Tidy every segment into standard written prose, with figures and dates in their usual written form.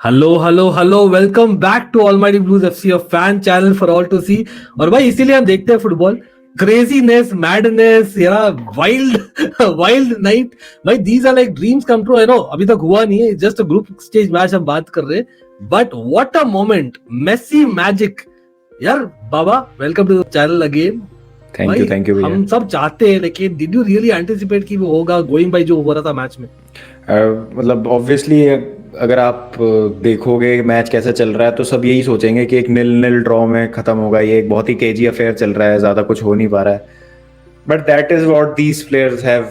Hello hello hello, welcome back to almighty blues FC, a fan channel for all to see. और भाई इसीलिए हम देखते हैं football. Craziness, madness, wild wild night. भाई these are like dreams come true. I know अभी तक हुआ नहीं है, just a group stage match हम बात कर रहे हैं, but what a moment, Messi magic. यार बाबा, welcome to the channel again. Thank भाई यू भैया। हम सब चाहते हैं, लेकिन डिड यू रियली एंटिसिपेट कि वो होगा गोइंग बाय जो हो रहा था मैच में? मतलब ऑब्वियसली अगर आप देखोगे मैच कैसा चल रहा है तो सब यही सोचेंगे कि एक नील नील ड्रॉ में खत्म होगा, ये एक बहुत ही केजी अफेयर चल रहा है, ज्यादा कुछ हो नहीं पा रहा है। But that is what these players have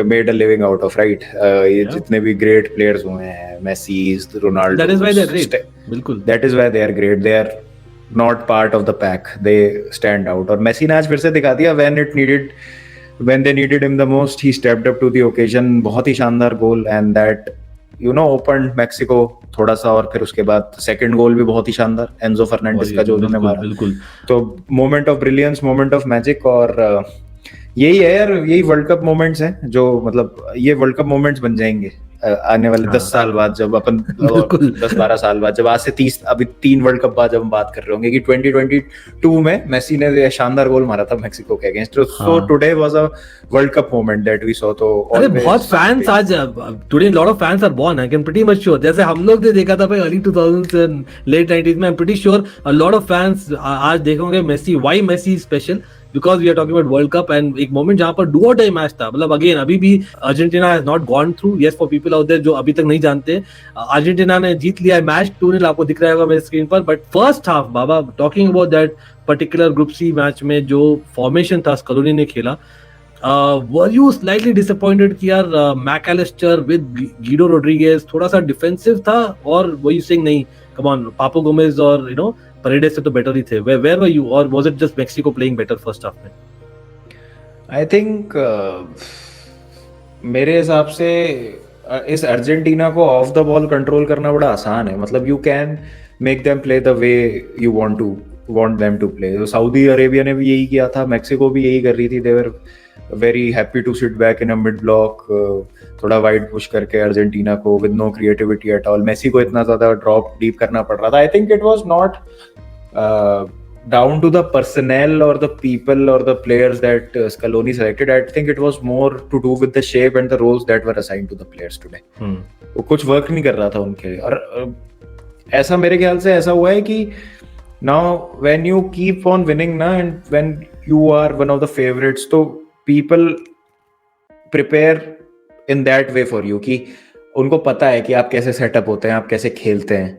made a living out of, right? ये Yeah. जितने भी ग्रेट प्लेयर्स हुए हैं, Messi, That is Ronaldo, why they're great. बिल्कुल। That is why they are great. They are not part of the pack, they stand out. और Messi ने आज फिर से दिखा दिया, when they needed him the most, he stepped up to the occasion। बहुत ही शानदार गोल, and that opened Mexico थोड़ा सा। और फिर उसके बाद सेकंड गोल भी बहुत ही शानदार, एंजो फर्नांडिस का जो उन्होंने बिल्कुल मारा। बिल्कुल। तो moment of brilliance, moment of magic. और यही है यार, यही वर्ल्ड कप मोमेंट्स हैं जो, मतलब ये वर्ल्ड कप मोमेंट्स बन जाएंगे आने वाले 10 साल बाद, जब अपन बिल्कुल। 10-12 साल बाद, जब आज से 30 अभी 3 वर्ल्ड कप बाद जब हम बात कर रहे होंगे कि 2022 में मेसी ने शानदार गोल मारा था मेक्सिको के against. So today was a world cup moment that we saw. तो अरे बहुत फैंस आज, today lot of fans are born, I can pretty much sure. जैसे हम लोग ने देखा था भाई early 2000s and late 90s में, I am pretty sure a lot of fans आज देखोगे Messi. Why Messi special? Because we are talking about world cup and एक मोमेंट जहां पर डू और डाई मैच था। मतलब अगेन अभी भी Argentina has not gone through. Yes, for people out there जो अभी तक नहीं जानते, अर्जेंटीना ने जीत लिया है मैच 2-0, आपको दिख रहा होगा मेरे स्क्रीन पर। बट फर्स्ट हाफ बाबा, talking about that particular group C match में जो फॉर्मेशन था स्कलोनी ने खेला, वर यू स्लाइटली डिसअपॉइंटेड कि यार मैकएलिस्टर विद गीडो रोड्रिगेज थोड़ा सा डिफेंसिव था, और वर यू सेइंग नहीं कम ऑन पापो गोमेज और परेडेस से तो बेटर ही थे? वेयर वर यू, और was it just Mexico playing better first half में? आई थिंक मेरे हिसाब से इस अर्जेंटीना को ऑफ द बॉल कंट्रोल करना बड़ा आसान है। मतलब you can make them play the way you want them to play. Saudi Arabia ने भी यही किया था, मेक्सिको भी यही कर रही थी। They were very happy to sit back in a mid block, थोड़ा वाइड पुश करके अर्जेंटीना को with no creativity at all. Messi को इतना ज्यादा ड्रॉप डीप करना पड़ रहा था। I think it was not down to the personnel or the people or the players that Scaloni selected. I think it was more to do with the shape and the roles that were assigned to the players today. वो कुछ work नहीं कर रहा था उनके। और ऐसा मेरे ख्याल से ऐसा हुआ है कि now when you keep on winning ना, and when you are one of the favorites, तो people prepare in that way for you कि उनको पता है कि आप कैसे सेटअप होते हैं, आप कैसे खेलते हैं।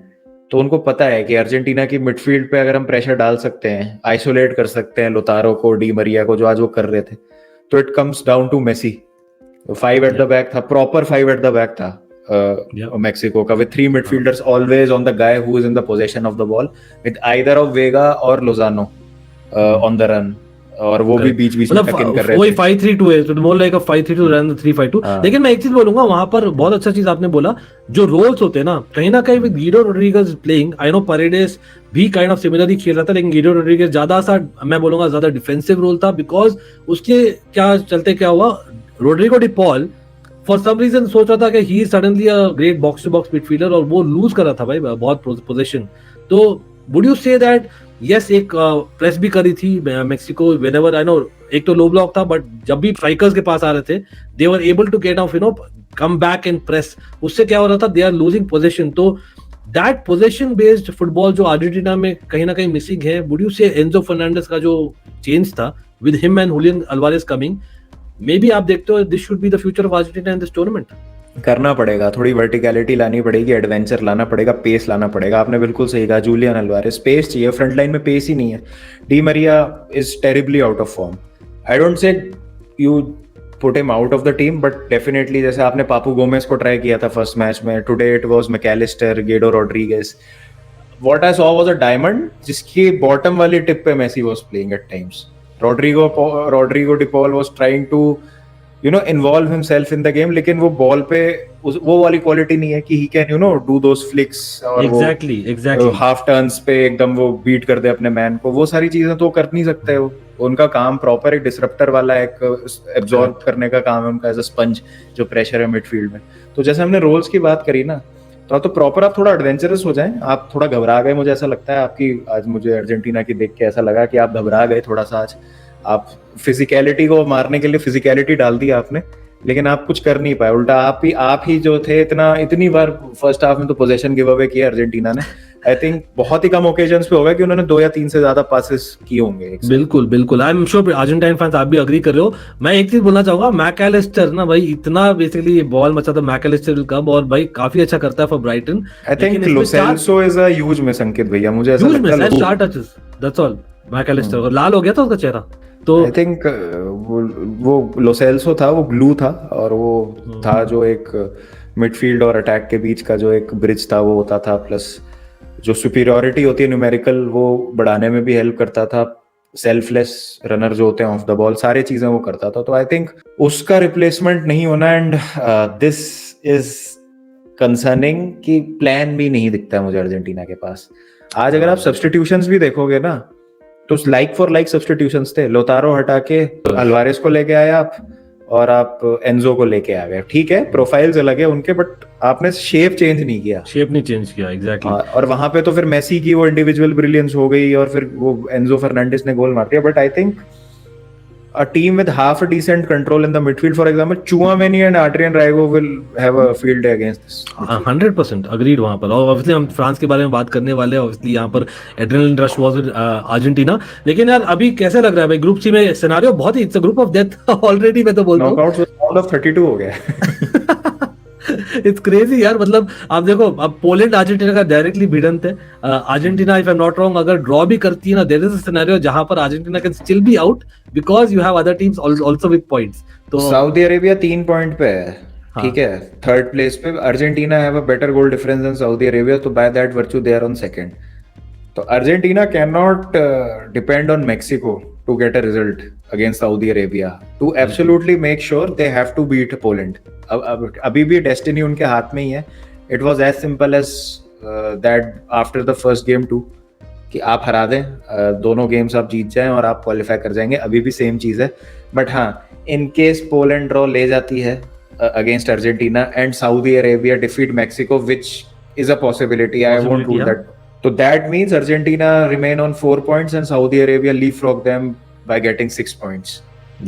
तो उनको पता है कि अर्जेंटीना की मिडफील्ड पे अगर हम प्रेशर डाल सकते हैं, आइसोलेट कर सकते हैं लोतारो को, डी मरिया को, जो आज वो कर रहे थे, तो it comes down to Messi. 5 at the back था, प्रॉपर 5 एट द बैक था मेक्सिको का, with 3 midfielders always on the guy who is in the position of the ball, with either of Vega और Lozano on the run. और वो भी बीच बीच में टक इन कर रहे थे। 5-3-2 है, तो मोर लाइक अ 5-3-2 रन 3-5-2। लेकिन मैं एक चीज बोलूंगा, वहां पर बहुत अच्छा चीज आपने बोला, जो रोल्स होते हैं ना कहीं with Guido Rodriguez playing. I know Paredes भी काइंड ऑफ सिमिलरली खेल रहा था, लेकिन गीडो रोड्रिगेज ज्यादा सा, मैं बोलूंगा ज्यादा डिफेंसिव रोल था। बिकॉज उसके क्या हुआ, Rodrigo De Paul for some reason सोच रहा था कि he suddenly a great box to box midfielder, और वो लूज कर रहा था भाई बहुत पोजीशन। तो would you say that yes, एक प्रेस भी करी थी मेक्सिको व्हेनेवर, आई नो एक तो लो ब्लॉक था, बट जब भी स्ट्राइकर्स के पास आ रहे थे they were able to get off come back and press. उससे क्या हो रहा था, दे आर लूजिंग पोजीशन। तो दैट पोजीशन बेस्ड फुटबॉल जो अर्जेंटीना में कहीं ना कहीं मिसिंग है। Would you say Enzo Fernandez का जो चेंज था with him and Julian Alvarez coming, maybe आप देखते हो this should be the future of Argentina in this tournament? करना पड़ेगा, थोड़ी वर्टिकलिटी लानी पड़ेगी, एडवेंचर लाना पड़ेगा, पेस लाना पड़ेगा। आपने बिल्कुल सही कहा, जूलियन अल्वारेज पेस चाहिए, फ्रंट लाइन में पेस ही नहीं है। Di Maria is terribly out of form. I don't say you put him out of the team, but definitely जैसे आपने पापू गोमेज को ट्राई किया था फर्स्ट मैच में, today it was Mac Allister, Guido Rodriguez. What I saw was a diamond जिसकी bottom वाली tip पे Messi was playing at times. Rodrigo De Paul was trying to involve himself in the game, लेकिन वो ball पे वो वाली quality नहीं है कि he can do those flix और एग्जैक्टली हाफ टर्न्स पे एकदम वो बीट कर दे अपने मैन को। वो सारी चीजें तो कर नहीं सकते वो। उनका काम प्रॉपर एक डिसरप्टर वाला, एक एब्जॉर्ब करने का काम है उनका, एज अ स्पंज जो प्रेशर है मिडफील्ड में। तो जैसे हमने रोल्स की बात करी ना, तो प्रॉपर आप थोड़ा एडवेंचरस हो जाएं, आप थोड़ा घबरा गए, मुझे ऐसा लगता है आपकी आज मुझे अर्जेंटीना की देख के ऐसा लगा कि आप घबरा गए थोड़ा सा आज, आप फिजिकलिटी को मारने के लिए फिजिकलिटी डाल दी आपने, लेकिन आप कुछ कर नहीं पाए, उल्टा आप ही जो थे, इतनी बार फर्स्ट हाफ में तो पोजीशन गिव अवे किया अर्जेंटीना ने। आई थिंक बहुत ही कम ओकेजन्स पे होगा कि उन्होंने 2 या 3 से ज्यादा पासेस किए होंगे एक साथ। बिल्कुल बिल्कुल, I am sure Argentine fans आप भी अग्री कर रहे हो। मैं एक चीज बोलना चाहूंगा, मैकएलिस्टर ना भाई इतना बेसिकली बॉल मचाता, मैकएलिस्टर कब, और भाई काफी अच्छा करता है for Brighton. I think Lo Celso is a huge miss Ankit भैया, मुझे ऐसा लगता है 4 टचेस दैट्स ऑल। मैकएलिस्टर और लाल हो गया था उसका चेहरा, तो आई थिंक वो लो सेल्सो था, वो ग्लू था, और वो था जो एक मिडफील्ड और अटैक के बीच का जो एक ब्रिज था वो होता था, प्लस जो सुपीरियरिटी होती है न्यूमेरिकल वो बढ़ाने में भी हेल्प करता था, सेल्फलेस रनर जो होते हैं ऑफ द बॉल, सारी चीजें वो करता था। तो आई थिंक उसका रिप्लेसमेंट नहीं होना, एंड दिस इज कंसर्निंग कि प्लान भी नहीं दिखता है मुझे अर्जेंटीना के पास। आज अगर आप सब्स्टिट्यूशंस भी देखोगे ना, तो लाइक फॉर लाइक सब्स्टिट्यूशंस थे, लोतारो हटा के अल्वारेस को लेके आए आप, और आप एंजो को लेके आ गए। ठीक है, प्रोफाइल्स अलग है उनके, बट आपने शेप चेंज नहीं किया, शेप नहीं चेंज किया एग्जैक्टली। और वहां पे तो फिर मेसी की वो इंडिविजुअल ब्रिलियंस हो गई, और फिर वो एंजो फर्नांडिस ने गोल मार दिया। But I think a team with half a decent control in the midfield, for example, Chouameni and Adrien Rabiot will have a field day against this. 100% agreed वहां पर। और ऑब्वियसली हम फ्रांस के बारे में बात करने वाले हैं, ऑब्वियसली यहाँ पर adrenaline rush was with Argentina. लेकिन यार अभी कैसे लग रहा है भाई, ग्रुप सी में सिनेरियो बहुत ही, it's a group of death already, मैं तो बोलता हूँ नॉकआउट्स राउंड ऑफ 32 हो गया। इट्स क्रेजी यार, मतलब आप देखो, अब पोलैंड अर्जेंटीना का डायरेक्टली भिड़ंत है। Argentina if I am not wrong अगर ड्रॉ भी करती है ना, देयर इज अ सिनेरियो जहां पर Argentina can still be out because you have other teams also with points. तो सऊदी अरेबिया 3 पॉइंट पे है, ठीक है, थर्ड प्लेस पे। Argentina have a better goal difference than Saudi Arabia, तो by that virtue they are on second. तो Argentina can not depend on Mexico to get a result against Saudi Arabia to absolutely make sure they have to beat Poland. अभी भी destiny उनके हाथ में ही है। It was as simple as that after the first game too, कि आप हरा दें, दोनों गेम्स आप जीत जाएं और आप क्वालिफाई कर जाएंगे, अभी भी सेम चीज है। बट हाँ, इन केस पोलैंड ड्रॉ ले जाती है against Argentina and Saudi Arabia defeat Mexico, which is a possibility, I won't rule that. So that means Argentina remain on 4 points and Saudi Arabia leapfrog them by getting 6 points.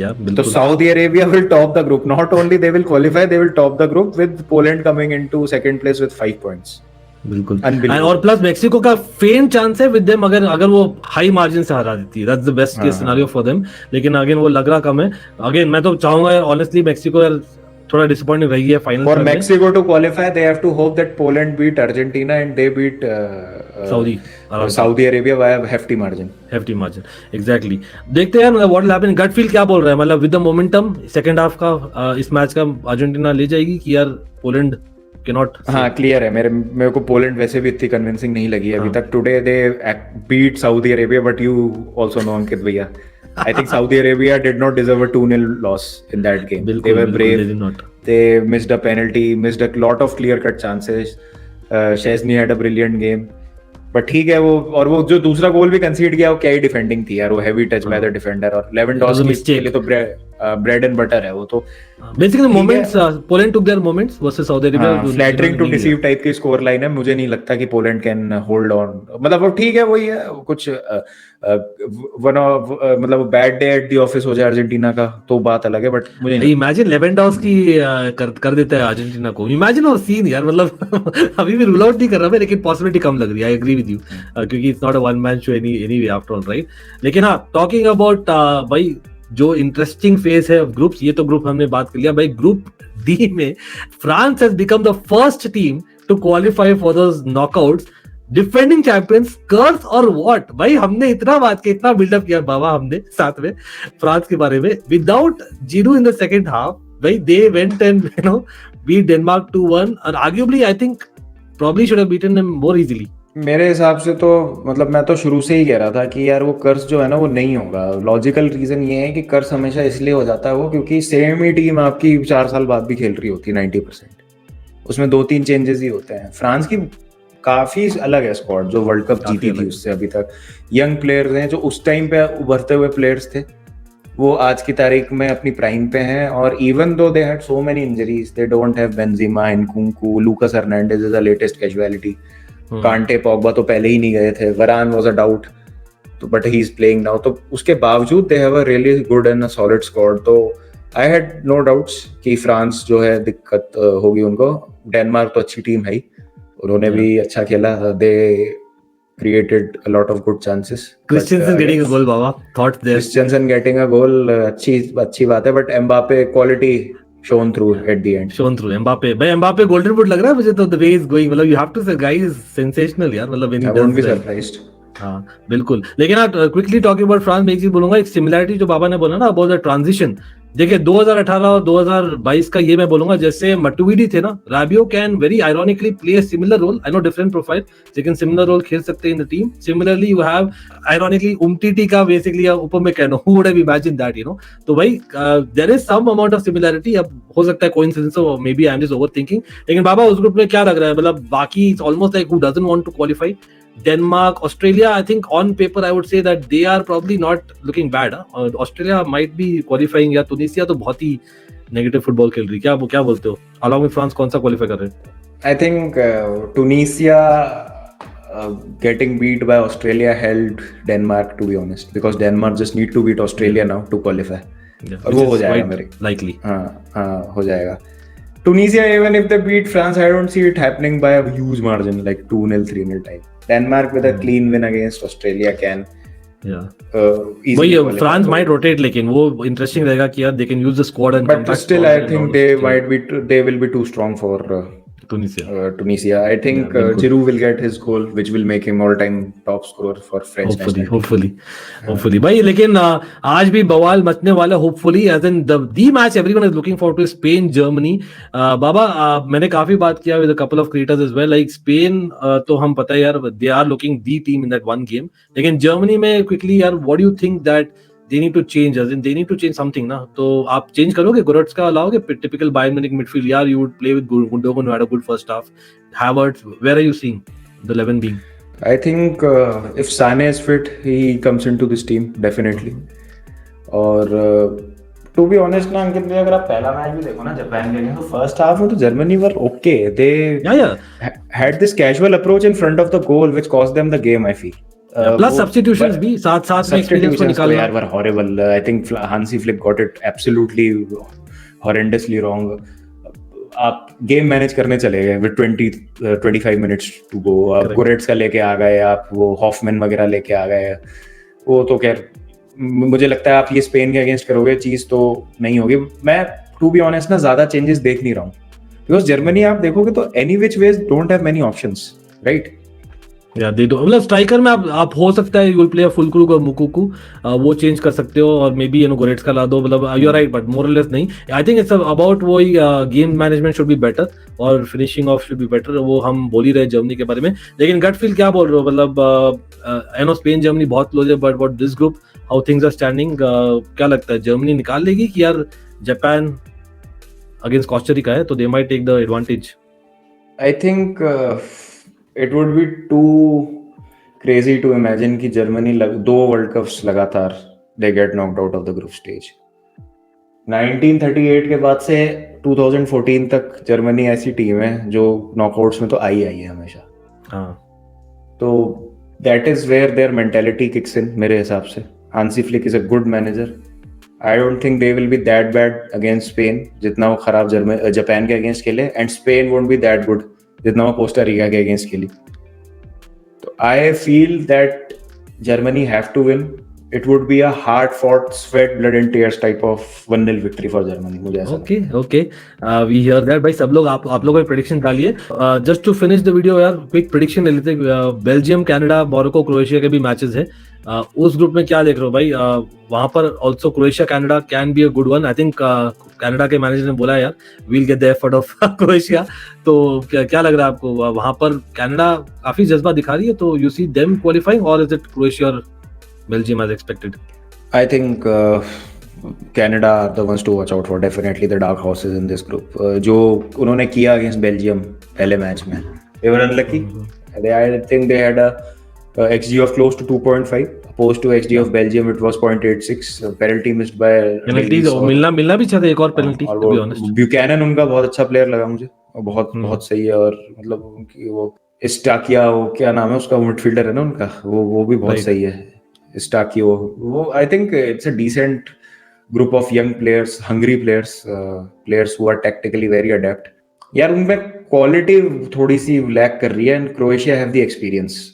Yeah, so Saudi Arabia will top the group. Not only they will qualify, they will top the group with Poland coming into second place with 5 points. बिल्कुल। और plus Mexico का फेन chance है with them, अगर वो high margin से हरा देती है, that's the best case scenario for them. लेकिन अगेन वो लग रहा कम है। अगेन मैं तो चाहूंगा ऑनेस्टली, मैक्सिको थोड़ा डिसअपॉइंटिंग रही है final. For Mexico to qualify, they have to hope that Poland beat Argentina and they beat Saudi Arabia by a hefty margin. Hefty margin, exactly. देखते हैं what will happen. Gut feel क्या बोल रहा है, मतलब with the momentum second half का इस match का अर्जेंटीना ले जाएगी कि यार पोलैंड cannot? हाँ, क्लियर है। मेरे को पोलैंड वैसे भी इतनी कन्विंसिंग नहीं लगी अभी तक। Today they beat Saudi Arabia, but you also know Ankit भैया, I think Saudi Arabia did not deserve a 2-0 loss in that game. They were brave. They did not. They missed a penalty, missed a lot of clear-cut chances. Szczesny had a brilliant game. But ठीक है, वो जो दूसरा गोल भी कंसीड किया, वो क्या ही defending थी यार, वो heavy touch by the defender, और लेवेंडोव्स्की के लिए तो ब्रेड एंड बटर है वो। तो basically moments, Poland took their moments versus Saudi Arabia, flattering to deceive type की स्कोर लाइन है। मुझे नहीं लगता कि पोलैंड कैन होल्ड ऑन, मतलब वो ठीक है, वही है कुछ मतलब bad day at the office हो जाए अर्जेंटीना का तो बात अलग है, बट मुझे इमेजिन लेवेंडोव्स्की कर देता है अर्जेंटीना को, इमेजिन वो सीन यार, मतलब अभी भी रूल आउट नहीं कर रहा मैं, लेकिन पॉसिबिलिटी कम लग रही है। आई एग्री विद यू, क्योंकि it's not a one man show anyway after all, right. लेकिन हाँ, टॉकिंग अबाउट भाई जो इंटरेस्टिंग फेज है ग्रुप्स, ये तो ग्रुप हमने बात कर लिया भाई। ग्रुप डी में France has become the first team to qualify for those knockouts, defending champions, curse और व्हाट। भाई हमने इतना बात किया, इतना बिल्डअप किया बाबा हमने साथ में फ्रांस के बारे में। Without Giroud in the second half, भाई they went and beat Denmark 2-1, और arguably I think probably should have beaten them more easily. मेरे हिसाब से तो मतलब मैं तो शुरू से ही कह रहा था कि यार वो कर्स जो है ना वो नहीं होगा। लॉजिकल रीजन ये है कि कर्स हमेशा इसलिए हो जाता है वो, क्योंकि सेम ही टीम आपकी 4 साल बाद भी खेल रही होती है 90%, उसमें 2-3 चेंजेस ही होते हैं। फ्रांस की काफी अलग है स्क्वाड, जो वर्ल्ड कप जीती थी उससे अभी तक। यंग प्लेयर्स हैं जो उस टाइम पे उभरते हुए प्लेयर्स थे, वो आज की तारीख में अपनी प्राइम पे हैं, और even though they had so many injuries, they don't have Benzema, Nkunku, Lucas Hernandez is the latest casualty, Kante Pogba तो पहले ही नहीं गए थे, वरान वाज अ डाउट, तो but he is playing now, तो उसके बावजूद they have a really good and a solid squad. तो आई हैड नो डाउट्स कि फ्रांस जो है दिक्कत होगी उनको। डेनमार्क तो अच्छी टीम है ही, उन्होंने भी अच्छा खेला, दे created a lot of good chances. Christensen getting a goal, Baba. Thoughts there. Christensen getting a goal, अच्छी बात है, but Mbappe quality shown through at the end. Shown through Mbappe. भाई Mbappe golden boot लग रहा है मुझे तो, the way he's going, मतलब you have to say guy is sensational यार, मतलब when he I won't does be that. surprised. हाँ बिल्कुल। लेकिन आप क्विकली टॉकिंग अबाउट फ्रांस में एक चीज बोलूंगा, एक सिमिलरिटी जो बाबा ने बोला ना अबाउट द ट्रांजिशन, देखिए 2018 और 2022 का ये मैं बोलूंगा, जैसे मटुविडी थे ना, Rabiot can very ironically play a similar role, I know different profile, लेकिन सिमिलर रोल खेल सकते हैं in the team. Similarly you have ironically Umtiti का बेसिकली ऊपर में कहना, who would have imagine that, you know. तो भाई there is some amount of similarity, अब हो सकता है कोइंसिडेंस हो, maybe I am just overthinking, लेकिन बाबा उस ग्रुप में क्या लग रहा है, मतलब बाकी it's almost like who doesn't want to qualify, Denmark, Australia, I think on paper I would say that they are probably not looking bad. Australia might be qualifying, या Tunisia तो बहुत ही नेगेटिव फुटबॉल खेल रही है, क्या बोलते हो? Along with France कौन सा क्वालिफाई कर रहे हैं? I think Tunisia getting beat by Australia helped Denmark, to be honest, because Denmark just need to beat Australia now to qualify. और वो हो जाएगा मेरे likely. हाँ हो जाएगा। Tunisia, even if they beat France, I don't see it happening by a huge margin, like 2-0, 3-0 type. Denmark with a clean win against Australia can वही France might rotate, लेकिन वो इंटरेस्टिंग रहेगा कि यार they can use the squad and but still I think they will be too strong for Tunisia. I think Giroud will get his goal, which will make him all-time top scorer for French national team. Hopefully भाई, लेकिन आज भी बवाल मचने वाला, hopefully as in the match everyone is looking forward to is Spain Germany. बाबा मैंने काफी बात किया with a couple of creators as well, like Spain तो हम पता है यार they are looking the team in that one game, लेकिन Germany में quickly यार what do you think that they need to change, as in they need to change something ना, तो आप चेंज करोगे, गोरेट्स्का लाओगे, टिपिकल बायर्न म्यूनिख मिडफील्ड, यार you would play with Gundogan who had a good first half, Havertz, where are you seeing the 11 being? I think if Sane is fit, he comes into this team definitely. और to be honest ना अंकित, अगर आप पहला match भी देखो ना Japan के लिए, तो फर्स्ट हाफ में तो Germany were okay, they had this casual approach in front of the goal which cost them the game, I feel. Plus substitutions भी साथ में एक्सपीरियंस को निकालना यार were horrible. I think Hansi Flick got it absolutely horrendously wrong. आप game manage करने चले गए विद 25 मिनट्स टू गो, आप गोरेट्स्का लेके आ गए, आप वो हॉफमैन वगैरह लेके आ गए, वो तो खैर मुझे लगता है आप ये स्पेन के अगेंस्ट करोगे चीज तो नहीं होगी। मैं टू बी ऑनेस्ट ना ज्यादा चेंजेस देख नहीं रहा हूँ, बिकॉज जर्मनी आप देखोगे तो any which ways don't have many options, right? मतलब स्ट्राइकर में आप हो सकता है यू विल प्ले फुलक्रूग और मुकुकू, वो चेंज कर सकते हो, और मे बी गोरेट्स्का ला दो, मतलब you are right, but more और लेस नहीं। आई थिंक इट्स अबाउट वो game management should be better और finishing off should be better, वो हम बोल ही रहे जर्मनी के बारे में। लेकिन गट फील क्या बोल रहे हो, मतलब आई नो स्पेन जर्मनी बहुत क्लोज है, but what this group, how things are standing, क्या लगता है जर्मनी निकाल लेगी कि यार जापान अगेंस्ट कोस्टा रिका है तो they might take the advantage? I think it would be too crazy to imagine कि जर्मनी दो वर्ल्ड कप्स लगातार they get knocked out of the group stage. 1938 के बाद से 2014 तक जर्मनी ऐसी टीम है जो नॉकआउट्स में तो आई है हमेशा। हाँ, तो that is where their mentality kicks in मेरे हिसाब से। Hansi Flick is a good manager. I don't think they will be that bad against Spain जितना वो खराब जापान के अगेंस्ट खेले, and Spain won't be that good जितना वो कोस्टा रिका के अगेंस्ट खेली। तो I feel that Germany have to win. It would be a hard fought sweat blood and tears type of 1-0 victory for Germany, मुझे ऐसा। Okay we hear that. भाई सब लोग आप लोगों ने प्रेडिक्शन डालिए। Just to finish the video यार, क्विक प्रेडिक्शन ले लेते हैं। बेल्जियम, कनाडा, मोरक्को, क्रोएशिया के भी मैचेस है, उस ग्रुप में क्या देख रहे हो भाई? वहां पर also Croatia Canada can be a good one. I think Canada के मैनेजर ने बोला यार we'll get the effort of Croatia, तो क्या लग रहा है आपको? वहां पर कनाडा काफी जज्बा दिखा रही है, तो यू सी देम क्वालिफाइंग और इज इट क्रोएशिया और Belgium as expected? I think Canada are the ones to watch out for, definitely the dark horses in this group. जो उन्होंने किया against Belgium पहले मैच में, they were unlucky. I think they had a XG of close to 2.5 opposed to XG of Belgium it was 0.86. Penalty missed by penalty Davies और मिलना भी चाहिए एक और पेनल्टी और टू बी वो ऑनेस्ट। ब्यूकैनन उनका बहुत अच्छा प्लेयर लगा मुझे और बहुत बहुत सही है। और मतलब उनकी वो इस्टाकिया, वो क्या नाम है उसका, मिडफील्डर है ना उनका, वो भी बहुत Right. सही है। इस्टाकियो, वो I think it's a decent group of young players, hungry players, players who are tactically very adept. यार उनमें क्वालिटी थोड़ी सी लैक कर रही है and Croatia have the experience.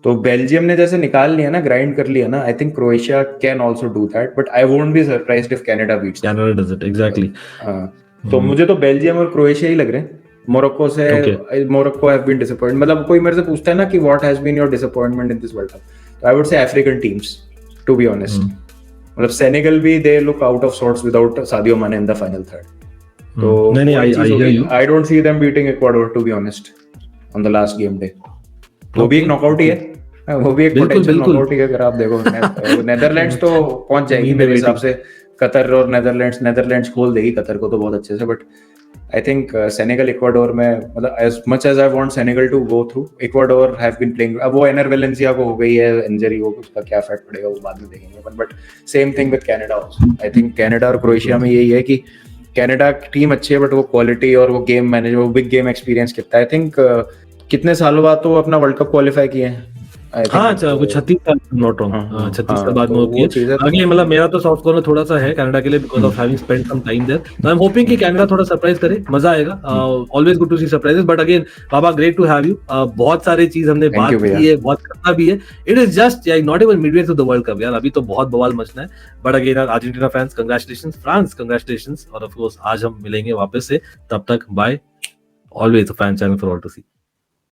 तो बेल्जियम ने जैसे निकाल लिया ना, ग्राइंड कर लिया ना, I think Croatia can also do that, but I won't be surprised if Canada beats them. Canada does it exactly. तो मुझे तो बेल्जियम और क्रोएशिया ही लग रहे हैं। मोरक्को से, मोरक्को हैव बीन डिसअपॉइंट। मतलब कोई मेरे से पूछता है ना कि what has been your disappointment in this world cup, तो I would say African teams to be honest. मतलब सेनेगल भी they look out of sorts without Sadio Mane in the final third. तो नहीं I hear you. I don't see them beating Ecuador to be honest on the last game day. वो भी एक knockout ही है, वो भी एक पोटेंशियल नॉकआउट ही है। अगर आप देखो नेदरलैंड्स तो पहुंच जाएगी मेरे हिसाब से। कतर और नेदरलैंड्स खोल देगी कतर को तो बहुत अच्छे से, but I think Senegal Ecuador में, मतलब as much as I want Senegal to go through, Ecuador have been playing. अब वो एनर वेलेंसिया को हो गई है इंजरी, वो उसका क्या इफेक्ट पड़ेगा वो बाद में देखेंगे। But same thing with Canada also. I think Canada और क्रोएशिया में यही है कि कनाडा की टीम अच्छी है, बट वो क्वालिटी और वो गेम मैनेज, वो बिग गेम एक्सपीरियंस कितना। आई थिंक कितने सालों बाद तो अपना वर्ल्ड कप क्वालिफाई किए हैं। हाँ वो 36 साल नॉट रॉन्ग, 36 साल बाद में होती है तो आगे। मतलब मेरा तो सॉफ्ट कॉर्नर थोड़ा सा है कनाडा के लिए because of having spent some time there. तो आई एम होपिंग कि कनाडा थोड़ा सरप्राइज करे, मजा आएगा। Always good to see surprises. But again बाबा, ग्रेट टू हैव यू। बहुत सारे चीज हमने बात की है, बहुत करना भी है। It is just not even midway to the world cup यार, अभी तो बहुत बवाल मचना है। But again Argentina fans congratulations, France congratulations. और ऑफ कोर्स आज हम मिलेंगे वापस से, तब तक bye. Always a fan channel for all to C.